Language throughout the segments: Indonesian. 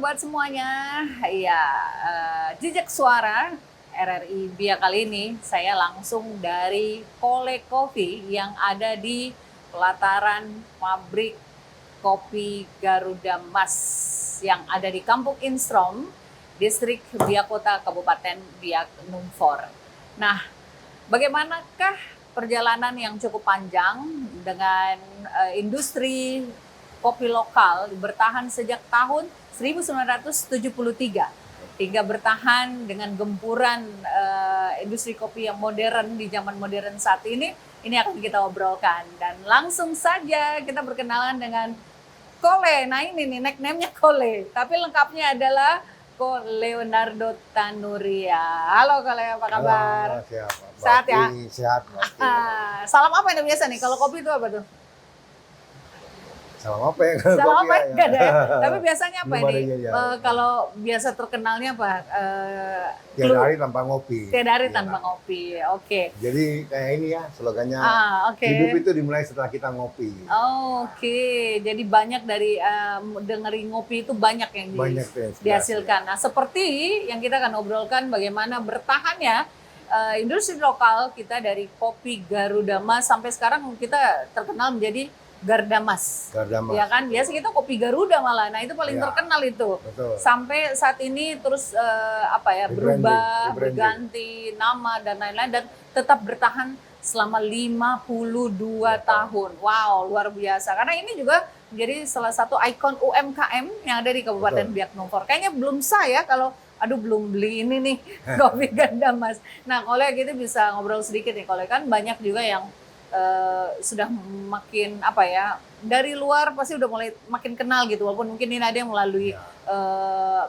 buat semuanya. Iya, Jejak Suara RRI Biak kali ini saya langsung dari Kole Coffee yang ada di pelataran pabrik kopi Garuda Mas yang ada di Kampung Instrom, Distrik Biak Kota, Kabupaten Biak Numfor. Nah, bagaimanakah perjalanan yang cukup panjang dengan industri kopi lokal bertahan sejak tahun 1973 hingga bertahan dengan gempuran industri kopi yang modern di zaman modern saat ini akan kita obrolkan. Dan langsung saja kita berkenalan dengan Kole. Nah ini nih nickname-nya Kole, tapi lengkapnya adalah Ko Leonardo Tanuria. Halo Kole, apa kabar? Halo, siap. Sehat ya? Sehat. Salam apa yang biasa nih? Kalau kopi itu apa tuh? Salam apa ya? Salam apa ya? Enggak ada ya? Tapi biasanya apa Belum ini? ada, ya. Kalau biasa terkenalnya apa? Tiada hari tanpa ngopi. Tiada hari Ya. tanpa ngopi, oke. Jadi kayak ini ya slogannya. Oke. Hidup itu dimulai setelah kita ngopi. Oke, jadi banyak dari dengerin ngopi itu banyak yang Banyak tuh yang dihasilkan. Nah, seperti yang kita akan obrolkan bagaimana bertahannya industri lokal kita dari kopi Garuda Mas sampai sekarang kita terkenal menjadi Garuda Mas. Garuda Mas. Ya kan, biasa kita kopi Garuda malah. Nah, itu paling Ya. terkenal itu. Betul. Sampai saat ini terus berubah, berganti nama dan lain-lain dan tetap bertahan selama 52 tahun. Wow, luar biasa. Karena ini juga menjadi salah satu ikon UMKM yang ada di Kabupaten Biak Numfor. Kayaknya belum sah ya kalau belum beli ini nih kopi Garuda Mas. Nah, Kole kita bisa ngobrol sedikit nih, Kole, kan banyak juga yang sudah makin dari luar pasti udah mulai makin kenal gitu, walaupun mungkin ini ada yang melalui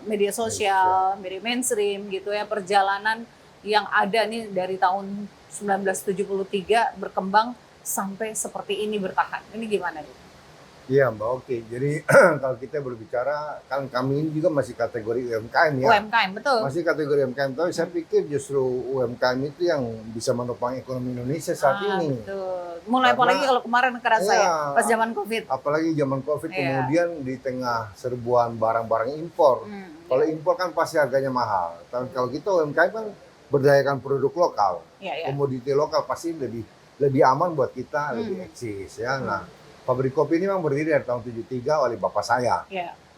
media sosial, media mainstream gitu ya, perjalanan yang ada nih dari tahun 1973 berkembang sampai seperti ini bertahan. Ini gimana nih? Iya Mbak, oke. Jadi kalau kita berbicara, kan kami ini juga masih kategori UMKM ya. UMKM, betul. Masih kategori UMKM, tapi saya pikir justru UMKM itu yang bisa menopang ekonomi Indonesia saat ini. Betul. Mulai apalagi kalau kemarin kerasa ya, pas zaman COVID. Apalagi zaman COVID, kemudian di tengah serbuan barang-barang impor. Kalau impor kan pasti harganya mahal. Tapi kalau kita UMKM kan berdayakan produk lokal, komoditi lokal pasti lebih aman buat kita, lebih eksis ya. Nah, pabrik kopi ini memang berdiri dari tahun 73 oleh bapak saya.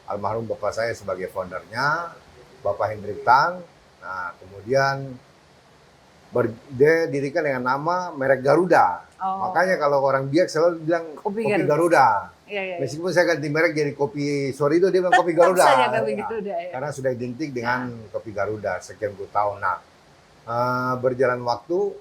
Almarhum bapak saya sebagai foundernya, Bapak Hendrik Tang. Nah, kemudian dia dirikan dengan nama merek Garuda. Makanya kalau orang Biak selalu bilang kopi Garuda. Meskipun saya ganti merek jadi kopi Sorido, dia bilang kopi Garuda. Karena sudah identik dengan kopi Garuda sekian puluh tahun. Nah, berjalan waktu,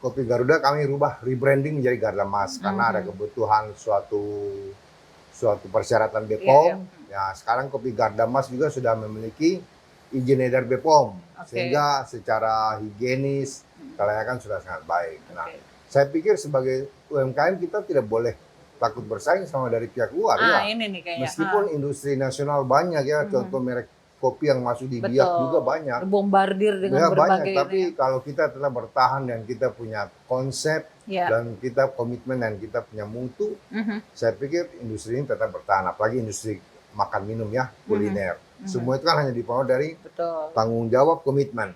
kopi Garuda kami rebranding menjadi Garuda Mas karena ada kebutuhan suatu persyaratan BPOM. Ya, sekarang kopi Garuda Mas juga sudah memiliki izin edar BPOM sehingga secara higienis kelayakan sudah sangat baik. Nah, saya pikir sebagai UMKM kita tidak boleh takut bersaing sama dari pihak luar ya. Ini nih kayaknya. Meskipun industri nasional banyak ya, contoh merek kopi yang masuk di Biak juga banyak. Bombardir dengan berbagai banyak, tapi kalau kita tetap bertahan dan kita punya konsep dan kita komitmen dan kita punya mutu, saya pikir industri ini tetap bertahan. Apalagi industri makan minum ya, kuliner. Semua itu kan hanya dipengaruhi dari tanggung jawab, komitmen.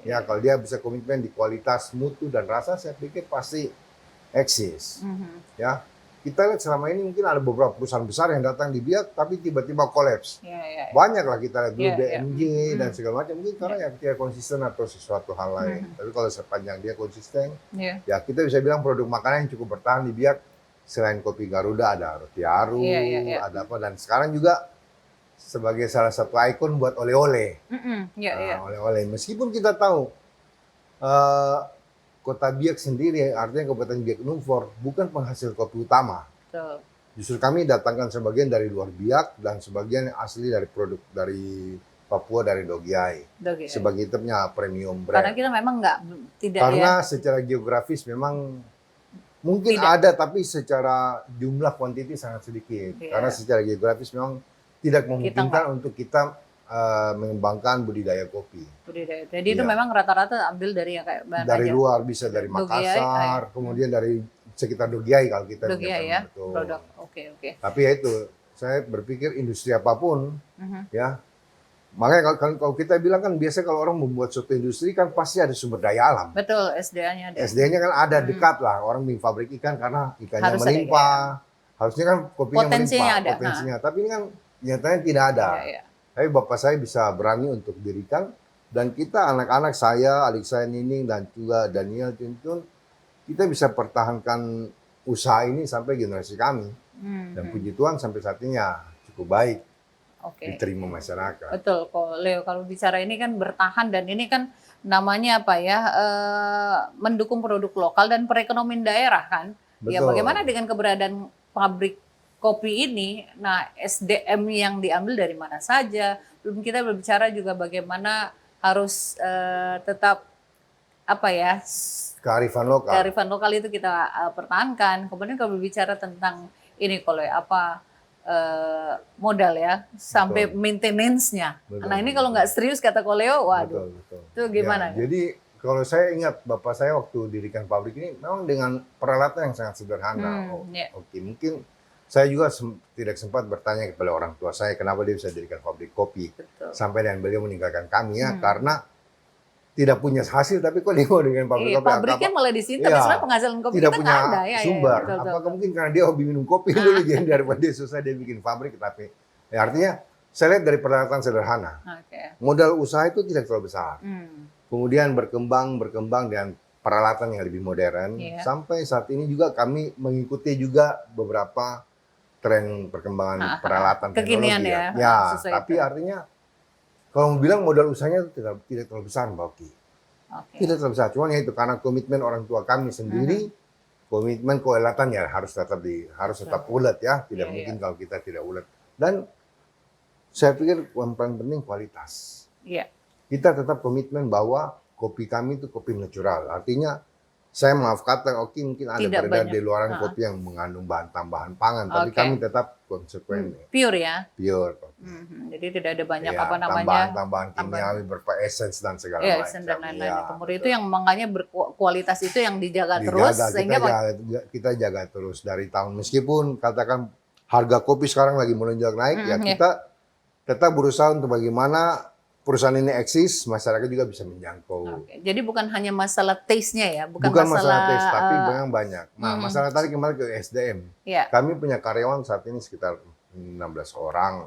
Ya, kalau dia bisa komitmen di kualitas, mutu dan rasa, saya pikir pasti eksis. Ya. Kita lihat selama ini mungkin ada beberapa perusahaan besar yang datang di Biak tapi tiba-tiba kolaps. Banyak lah kita lihat dulu BMG dan segala macam, mungkin karena ya dia konsisten atau sesuatu hal lain. Tapi kalau sepanjang dia konsisten, ya kita bisa bilang produk makanan yang cukup bertahan di Biak. Selain kopi Garuda ada roti Aru, ada apa, dan sekarang juga sebagai salah satu ikon buat oleh-oleh. Oleh-oleh. Meskipun kita tahu Kota Biak sendiri, artinya Kabupaten Biak Numfor, bukan penghasil kopi utama. Justru kami datangkan sebagian dari luar Biak dan sebagian asli dari produk dari Papua, dari Dogiai. Sebagai itu punya premium brand. Karena kita memang secara geografis memang mungkin ada, tapi secara jumlah kuantiti sangat sedikit. Karena secara geografis memang tidak memungkinkan untuk kita mengembangkan budidaya kopi. Jadi itu memang rata-rata ambil dari yang kayak dari luar, bisa dari Makassar, kemudian dari sekitar Dogiai kalau kita Dogiai ya, produk. Oke. Tapi ya itu saya berpikir industri apapun, ya. Makanya kalau kita bilang kan biasa kalau orang membuat suatu industri kan pasti ada sumber daya alam. Betul, SDA-nya ada. SDA-nya kan ada dekat lah. Orang bikin pabrik ikan karena ikannya Harus ada, melimpah. Harusnya kan kopinya Potensinya melimpah, ada. potensinya. Tapi ini kan nyatanya tidak ada. Tapi bapak saya bisa berani untuk dirikan. Dan kita anak-anak saya, adik saya Nining dan juga Daniel Tuntun, kita bisa pertahankan usaha ini sampai generasi kami. Dan puji Tuhan sampai saat ini ya cukup baik. Diterima masyarakat. Betul, kok Leo kalau bicara ini kan bertahan dan ini kan namanya apa ya, mendukung produk lokal dan perekonomian daerah kan. Betul. Ya bagaimana dengan keberadaan pabrik kopi ini? Nah SDM yang diambil dari mana saja? Belum kita berbicara juga bagaimana harus tetap apa ya, kearifan lokal. Kearifan lokal itu kita pertahankan. Kemudian kalau berbicara tentang ini kalau apa, modal ya sampai maintenance-nya. Nah ini kalau nggak serius kata Koleo, waduh, itu gimana? Ya, jadi kalau saya ingat bapak saya waktu dirikan pabrik ini memang dengan peralatan yang sangat sederhana. Oke, mungkin saya juga tidak sempat bertanya kepada orang tua saya kenapa dia bisa dirikan pabrik kopi. Sampai dan beliau meninggalkan kami ya karena tidak punya hasil, tapi kok dia mau dengan pabrik kopi? Pabriknya malah di sini, tapi sebenarnya penghasilan kopi tidak kita punya ada, sumber. Apakah mungkin karena dia hobi minum kopi dulu, jadi daripada dia susah dia bikin pabrik, tapi ya artinya saya lihat dari peralatan sederhana. Modal usaha itu tidak terlalu besar. Kemudian berkembang dengan peralatan yang lebih modern. Sampai saat ini juga kami mengikuti juga beberapa tren perkembangan peralatan kekinian teknologi. Ya, tapi artinya kalau mau bilang modal usahanya tidak terlalu besar, Mbak Oki. Tidak terlalu besar, cuma ya itu karena komitmen orang tua kami sendiri, komitmen keulatan ya harus tetap ulet ya, tidak mungkin kalau kita tidak ulet. Dan saya pikir yang paling penting kualitas. Kita tetap komitmen bahwa kopi kami itu kopi natural, artinya saya maaf kata, oke mungkin ada beredar di luaran kopi yang mengandung bahan tambahan pangan, tapi kami tetap konsekuen. Pure ya? Pure. Jadi tidak ada banyak apa namanya tambahan kimiawi berupa essence dan segala macam. Dan lain-lain. Itu yang makanya berkualitas itu yang dijaga terus. Kita jaga terus dari tahun, meskipun katakan harga kopi sekarang lagi melonjak naik, ya kita tetap berusaha untuk bagaimana perusahaan ini eksis, masyarakat juga bisa menjangkau. Jadi bukan hanya masalah taste-nya ya, bukan masalah taste, tapi memang banyak. Nah, masalah tadi kembali ke SDM. Kami punya karyawan saat ini sekitar 16 orang.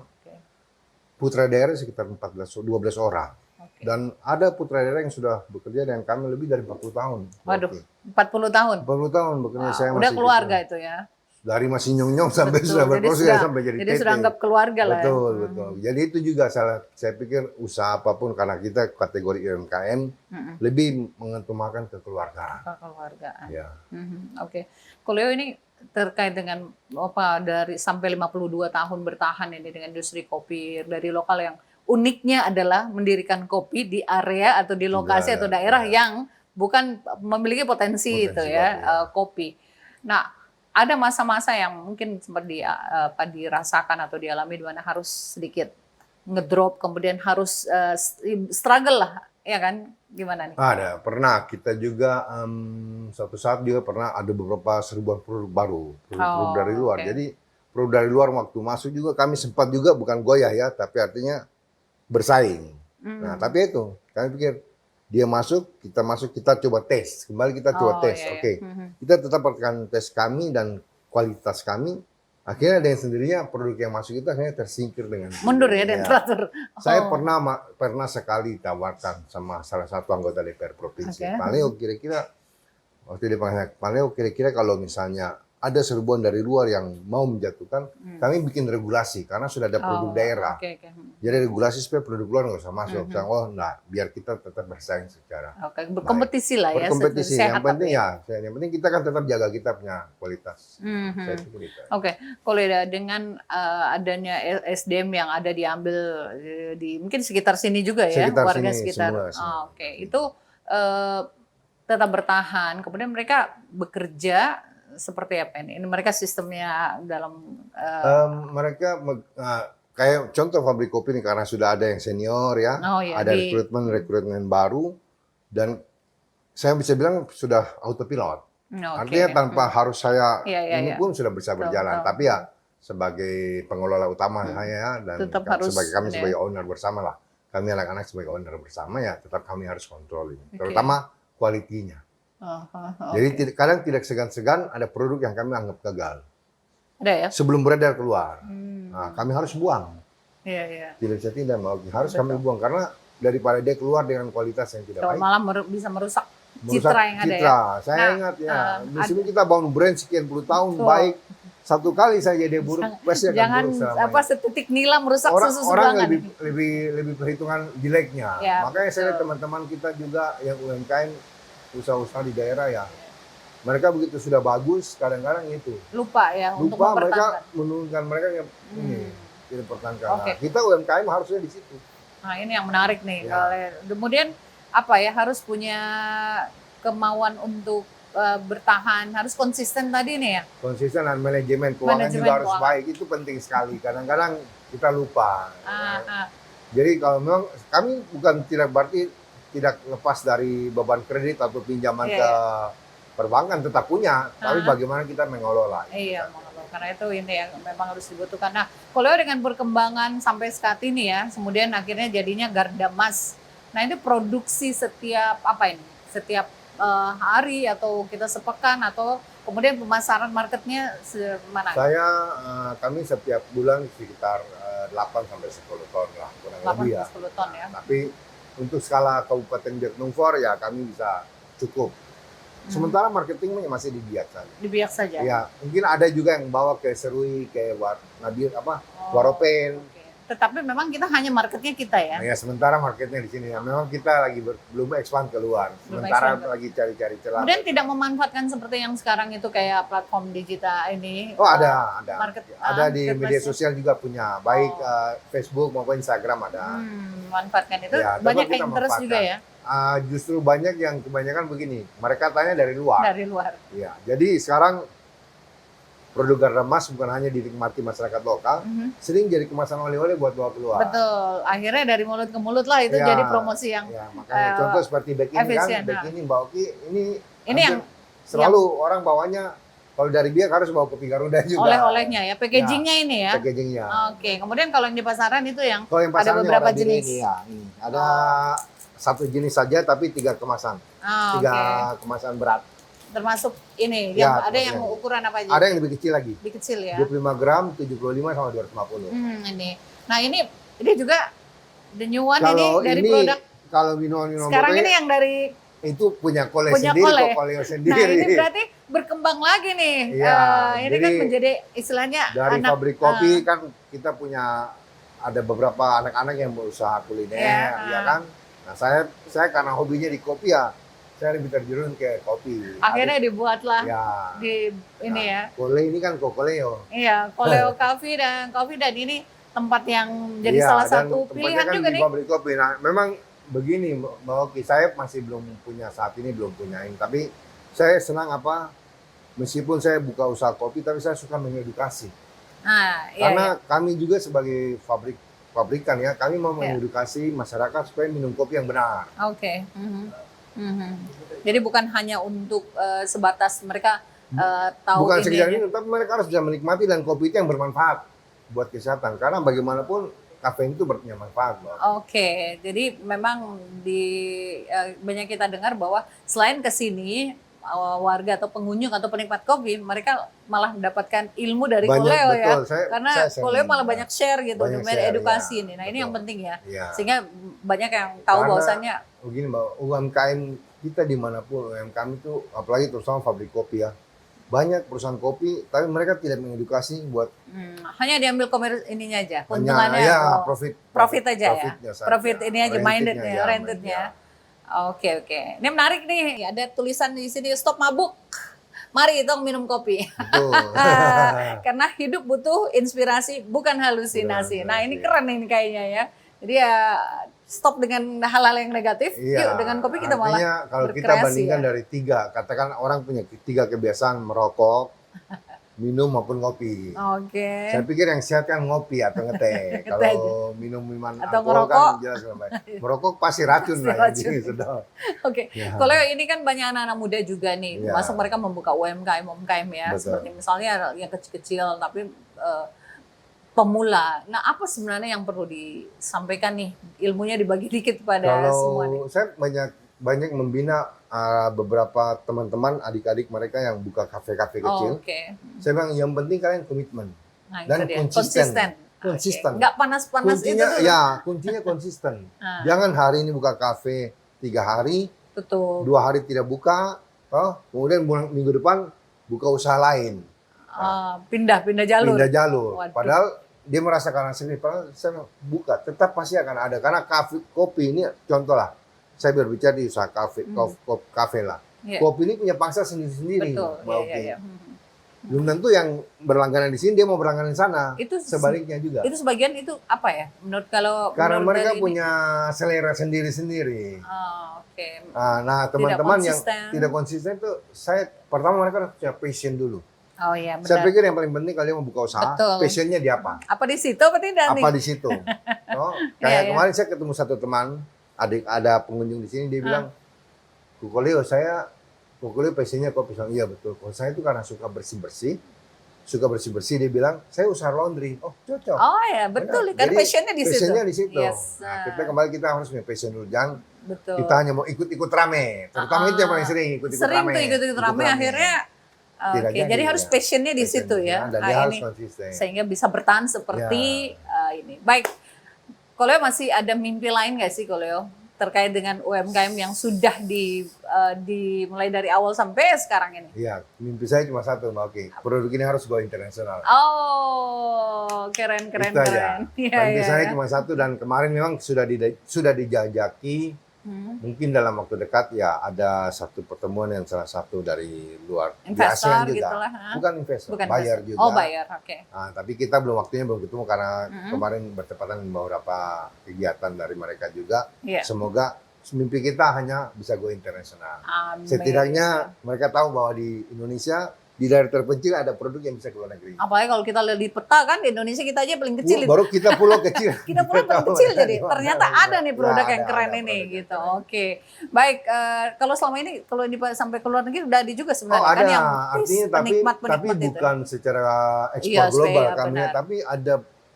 Putra daerah sekitar 12 orang. Dan ada putra daerah yang sudah bekerja dengan kami lebih dari 40 tahun. Waduh, 40 tahun? 40 tahun bekerja saya masih. Udah keluarga itu ya? Dari masih nyong-nyong sampai sudah berproses sampai jadi Jadi sudah anggap keluarga lah. Betul. Jadi itu juga saya pikir usaha apapun karena kita kategori UMKM lebih mengentumakan kekeluargaan. Ya. Koleo ini terkait dengan apa dari sampai 52 tahun bertahan ini dengan industri kopi dari lokal yang uniknya adalah mendirikan kopi di area atau di lokasi atau daerah yang bukan memiliki potensi itu ya kopi. Nah, ada masa-masa yang mungkin sempat dirasakan atau dialami di mana harus sedikit ngedrop, kemudian harus struggle lah, ya kan? Gimana nih? Ada, pernah kita juga suatu saat juga pernah ada beberapa serbuan produk baru, produk dari luar. Jadi produk dari luar waktu masuk juga kami sempat juga bukan goyah ya, tapi artinya bersaing. Nah, tapi itu kami pikir dia masuk, kita coba tes. Kembali kita coba tes. Kita tetap perhatikan tes kami dan kualitas kami. Akhirnya dengan sendirinya produk yang masuk itu akhirnya tersingkir dengan mundur ya dan teratur. Saya pernah sekali tawarkan sama salah satu anggota DPR provinsi. Paleo kira-kira kalau misalnya ada serbuan dari luar yang mau menjatuhkan, kami bikin regulasi karena sudah ada produk daerah. Jadi regulasi supaya produk luar nggak usah masuk. Biar kita tetap bersaing secara berkompetisi lah ya. Berkompetisi. Yang penting yang penting kita kan tetap jaga kita punya kualitas. Kalau dengan adanya SDM yang ada diambil di mungkin sekitar sini juga ya, warga sekitar. Itu tetap bertahan. Kemudian mereka bekerja seperti apa ini? Ini mereka sistemnya dalam mereka kayak contoh pabrik kopi ini karena sudah ada yang senior ya, ada rekrutmen baru dan saya bisa bilang sudah autopilot. Artinya tanpa harus saya ini pun sudah bisa berjalan. Tapi ya sebagai pengelola utama saya dan Tetap harus sebagai kami ini ya. sebagai owner bersama lah. Kami anak-anak sebagai owner bersama ya tetap kami harus kontrol ini, Oke. terutama kualitinya. Jadi kadang tidak segan-segan ada produk yang kami anggap gagal. Ada ya? Sebelum beredar keluar, nah, kami harus buang. Iya. Tidak bisa tidak mau, harus Betul. kami buang karena daripada dia keluar dengan kualitas yang tidak baik. Malah bisa merusak Merusak citra yang ada ya. Saya Nah, ingat ya, di sini kita bangun brand sekian puluh tahun Betul. baik. Satu kali saja dia buruk, pasti akan Jangan buruk selamanya. setitik nila merusak susu Orang seberangan. lebih perhitungan jeleknya. Ya, Makanya saya lihat betul. teman-teman kita juga yang UMKM usaha-usaha di daerah ya. Mereka begitu sudah bagus, kadang-kadang itu Lupa ya untuk lupa mereka mempertahankan. menurunkan mereka yang ini tidak pertahankan. Oke. Nah, kita UMKM harusnya di situ. Nah, ini yang menarik nih. Ya. Kemudian apa ya, harus punya kemauan untuk bertahan, harus konsisten tadi nih ya. Konsisten dan manajemen keuangan juga harus keuangan. baik, itu penting sekali. Kadang-kadang kita lupa. Ah. Jadi kalau memang kami bukan tidak berarti tidak lepas dari beban kredit atau pinjaman ke perbankan, tetap punya. Tapi bagaimana kita mengelola. Iya, karena itu ini yang memang harus dibutuhkan. Nah, kalau dengan perkembangan sampai saat ini ya, kemudian akhirnya jadinya Garda Mas. Nah, ini produksi setiap apa ini? Setiap hari atau kita sepekan atau kemudian pemasaran marketnya semana? Kami setiap bulan sekitar 8 sampai 10 ton lah kurang 8 lebih ya. 10 ton ya. Tapi untuk skala Kabupaten Biak Numfor ya kami bisa cukup. Sementara marketingnya masih di Biak saja. Di Biak saja. Ya, mungkin ada juga yang bawa ke Serui, ke Waropen. Oke. Tetapi memang kita hanya marketnya kita ya. Nah, ya sementara marketnya di sini ya. Memang kita lagi belum expand keluar. Sementara lagi cari-cari celah. Kemudian tidak memanfaatkan seperti yang sekarang itu kayak platform digital ini. Oh, ada. Ada di media marketplace. sosial juga punya, baik Facebook maupun Instagram ada. Memanfaatkan itu Ya, banyak coba kita yang interest juga ya. Justru banyak yang kebanyakan begini, mereka tanya dari luar. Dari luar. Ya, jadi sekarang produk Garda Mas bukan hanya dinikmati masyarakat lokal, sering jadi kemasan oleh-oleh buat bawa keluar. Betul. Akhirnya dari mulut ke mulut lah itu Ya, jadi promosi yang ya, makanya contoh seperti bag ini efisien, kan, bag ini Mbak Oki, ini yang selalu orang bawanya kalau dari Biak harus bawa kopi Garuda juga. oleh-olehnya ya, packagingnya ini ya. Packagingnya. Oke, kemudian kalau yang di pasaran itu yang Kalau yang ada pasarannya beberapa warna biru jenis. ini, ya. Ada satu jenis saja tapi 3 kemasan. Ah, 3 oke. kemasan berat. Termasuk ini, Ya, yang ada yang termasuk. ukuran apa aja? Ada yang lebih kecil lagi. Lebih kecil ya. 25 gram, 75 sama 250. Ini. Nah, ini juga the new one Kalau ini dari ini, produk kalau minuman sekarang ini yang dari itu punya kole punya sendiri, kole. kok sendiri. Nah, ini berarti berkembang lagi nih. Iya, Ini jadi kan menjadi istilahnya dari anak pabrik kopi kan kita punya ada beberapa anak-anak yang berusaha kuliner, ya kan. Nah, saya karena hobinya di kopi ya, saya lebih terjun ke kopi. akhirnya dibuatlah Ya. di ini ya. Kole ini kan kokoleo. Iya, Koleo Coffee dan ini tempat yang jadi Iya, salah dan satu tempatnya pilihan kan juga di nih. pabrik kopi. Nah, memang begini Mbak Oki, saya masih belum punya saat ini belum punya ini, tapi saya senang meskipun saya buka usaha kopi, tapi saya suka mengedukasi. Nah, iya, Karena kami juga sebagai pabrikan ya, kami mau mengedukasi masyarakat supaya minum kopi yang benar. Oke. Jadi bukan hanya untuk sebatas mereka tahu Bukan sekedar ini. minum, tapi mereka harus bisa menikmati dan kopi itu yang bermanfaat buat kesehatan. Karena bagaimanapun kafein itu punya manfaat, Mbak. Oke, jadi memang banyak kita dengar bahwa selain ke sini warga atau pengunjung atau penikmat kopi, mereka malah mendapatkan ilmu dari Banyak, Koleo ya. betul. Karena saya Koleo malah banyak share gitu, Banyak dengan share, edukasi ya, ini. Nah, ini betul. yang penting ya. Ya. Sehingga banyak yang tahu Karena bahwasannya begini Mbak, UMKM kita dimanapun, UMKM itu apalagi terutama pabrik kopi ya, banyak perusahaan kopi, tapi mereka tidak mengedukasi buat hanya diambil ininya aja, hanya keuntungannya. ya profit aja ya. profitnya saja. Profit ini aja, mindednya, ya, orientednya. Oke. Ini menarik nih, ada tulisan di sini stop mabuk. Mari dong minum kopi. Betul. Karena hidup butuh inspirasi, bukan halusinasi. Nah, ini keren ini kayaknya ya. Jadi ya stop dengan hal-hal yang negatif. Iya, Yuk dengan kopi kita malah artinya kalau kita berkreasi bandingkan ya. dari 3, katakan orang punya 3 kebiasaan merokok, minum maupun ngopi. Oke. Saya pikir yang sehat kan ngopi atau ngeteh. Kalau minum minuman atau alkohol ngerokok kan jelas lebih. Merokok pasti racun lah racun. yang sudah. Oke. Ya. Kalau ini kan banyak anak-anak muda juga nih, Ya. masuk mereka membuka UMKM ya, Betul. seperti misalnya yang kecil-kecil tapi pemula. Nah, apa sebenarnya yang perlu disampaikan nih? Ilmunya dibagi dikit pada semua nih. Kalau saya banyak membina beberapa teman-teman adik-adik mereka yang buka kafe-kafe kecil. Oke. Saya bilang yang penting kalian komitmen Nah, dan itu dia. konsisten. Konsisten. Nggak panas-panas itu Kuncinya tuh. ya, kuncinya konsisten. Jangan hari ini buka kafe 3 hari, Betul. 2 hari tidak buka, kemudian minggu depan buka usaha lain. Pindah jalur. Pindah jalur. Waduh. Padahal dia merasa karena sendiri, padahal saya buka, tetap pasti akan ada. Karena kopi ini contoh lah, saya berbicara di usaha kafe lah. Yeah. Kopi ini punya pangsa sendiri-sendiri. Betul. Mbak Oki. Iya. Belum tentu yang berlangganan di sini dia mau berlangganan di sana. Itu sebaliknya juga. Itu sebagian itu apa ya? Karena menurut mereka dari punya selera sendiri-sendiri. Oke. Nah, teman-teman yang konsisten. tidak konsisten itu saya pertama mereka harus punya passion dulu. Oh iya, benar. Saya pikir yang paling penting kalian mau buka usaha, Betul. passionnya di apa? Apa di situ apa tidak nih? Apa di situ? Kayak Iya. kemarin saya ketemu satu teman, ada pengunjung di sini, dia bilang, Kukoleo passionnya kopi. Iya betul. Kalau saya itu karena suka bersih-bersih, dia bilang, saya usaha laundry. Oh cocok. Oh ya, betul. Kan Jadi, passionnya di situ. passionnya di situ. Yes. Nah, kita harus punya passion dulu. Jangan Betul. kita hanya mau ikut-ikut rame. Terutama itu yang paling sering, ikut-ikut Sering rame. tuh ikut-ikut rame, akhirnya Tidak oke, jadi, jadi harus ya. passionnya di situ ya. Dan Nah, dia harus ini konsisten. sehingga bisa bertahan seperti ini. Baik, Koleo masih ada mimpi lain nggak sih Koleo terkait dengan UMKM yang sudah dimulai dari awal sampai sekarang ini? Iya, mimpi saya cuma satu, Mbak Oki. Produk ini harus go internasional. Oh, keren. Itu aja. Iya, Mimpi saya iya. cuma satu dan kemarin memang sudah dijajaki. Mungkin dalam waktu dekat ya ada satu pertemuan yang salah satu dari luar di ASEAN Investor juga. gitu lah. Bukan investor, Bukan bayar investor. juga. Oh, bayar, oke. Nah, tapi kita waktunya belum ketemu karena kemarin bertepatan dengan beberapa kegiatan dari mereka juga. Iya. Semoga mimpi kita hanya bisa go internasional. Amin. Setidaknya mereka tahu bahwa di Indonesia di daerah terpencil ada produk yang bisa ke luar negeri. Apalagi kalau kita lihat di peta kan di Indonesia kita aja paling kecil. Baru kita pulau kecil. Kita pulang paling tahu kecil ada jadi di mana. ternyata ada nih produk Ya, yang ada keren ini produk yang gitu. keren. Oke. Baik, kalau selama ini kalau sampai ke luar negeri udah ada juga sebenarnya Oh ada, kan yang artinya tapi penikmat itu. bukan secara ekspor Iya, global iya, kami, benar. tapi ada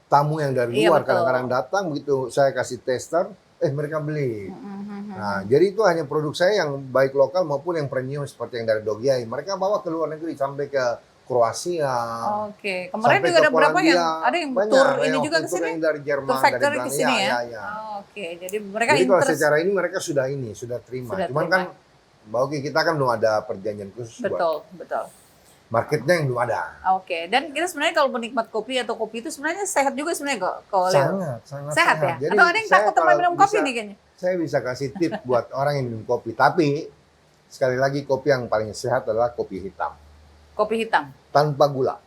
tamu yang dari Iya, luar betul. kadang-kadang datang begitu saya kasih tester, mereka beli. Mhm. Nah, jadi itu hanya produk saya yang baik lokal maupun yang premium seperti yang dari Dogiai. Mereka bawa ke luar negeri sampai ke Kroasia. Oke. Kemarin sampai juga ke ada berapa Polandia. yang ada yang Banyak, tur ini yang juga ke tur sini. yang dari Jerman, Tour factory dari ke Belanda. sini ya. Ya. Oke, jadi mereka Jadi kalau interest. secara ini mereka sudah terima. Sudah Cuman terima. kan Mbak Oki, kita kan belum ada perjanjian khusus buat Betul. marketnya yang belum ada. Oke, dan kita sebenarnya kalau penikmat kopi atau kopi itu sebenarnya sehat juga sebenarnya kok. Kalau Sangat sehat ya? Jadi Atau ada yang saya takut sama kalau minum kopi bisa- nih kayaknya? Saya bisa kasih tip buat orang yang minum kopi. Tapi sekali lagi kopi yang paling sehat adalah kopi hitam Kopi hitam. tanpa gula.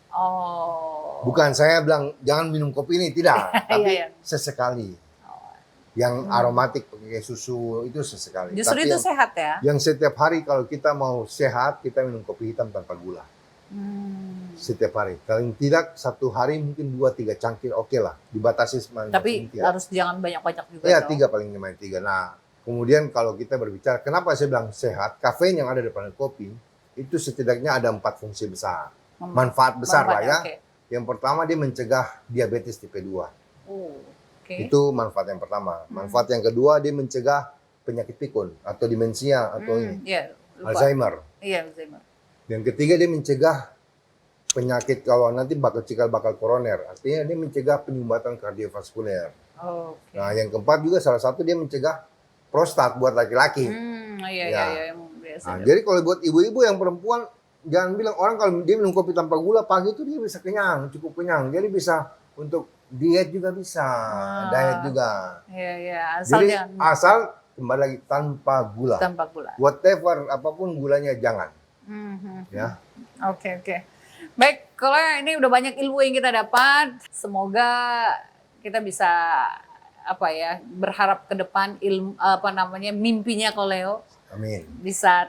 Oh. Bukan saya bilang jangan minum kopi ini, tidak. Tapi Iya. sesekali. Yang aromatik pakai susu itu sesekali. Justru Tapi itu yang, sehat ya? yang setiap hari kalau kita mau sehat, kita minum kopi hitam tanpa gula. Setiap hari. Kalau tidak satu hari mungkin 2-3 cangkir oke lah. Dibatasi semaksimal Tapi mungkin. harus jangan banyak-banyak juga. Ya, dong. 3 paling lima 3. Nah, kemudian kalau kita berbicara, kenapa saya bilang sehat? Kafein yang ada di depan kopi, itu setidaknya ada 4 fungsi besar. Manfaat besar lah ya. Oke. Yang pertama, dia mencegah diabetes tipe 2. Oke. Itu manfaat yang pertama. Manfaat yang kedua, dia mencegah penyakit pikun atau demensia atau ini, Iya, lupa. Alzheimer. Iya, Alzheimer. Yang ketiga, dia mencegah penyakit kalau nanti bakal koroner. Artinya dia mencegah penyumbatan kardiovaskuler. Oke. Nah, yang keempat juga salah satu dia mencegah prostat buat laki-laki. Iya, Ya. yang biasa. Nah, jadi kalau buat ibu-ibu yang perempuan, jangan bilang orang kalau dia minum kopi tanpa gula pagi itu dia bisa kenyang, cukup kenyang. Jadi bisa untuk diet juga bisa, diet juga. Iya, asal Jadi jangan asal kembali lagi tanpa gula. tanpa gula. Whatever apapun gulanya jangan. Ya. Oke. Baik, kalau ini udah banyak ilmu yang kita dapat, semoga kita bisa berharap ke depan mimpinya Koleo Amin. bisa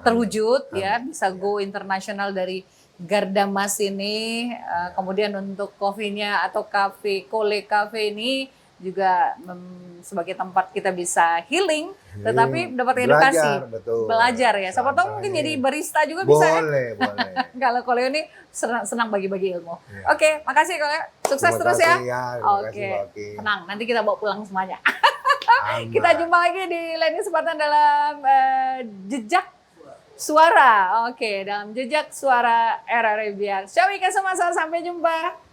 terwujud ya, bisa go internasional dari Gardamas ini, kemudian untuk kopinya atau Kole Cafe ini juga sebagai tempat kita bisa healing, tetapi dapat edukasi, belajar ya. Siapa tahu mungkin jadi barista juga bisa ya. Boleh. Kalau Koleo ini senang bagi-bagi ilmu. Oke, makasih Koleo. Sukses terus ya. Oke, tenang. Nanti kita bawa pulang semuanya. Kita jumpa lagi di lain kesempatan dalam Jejak Suara. Oke, dalam Jejak Suara RRI Biak. Syawika semasa, sampai jumpa.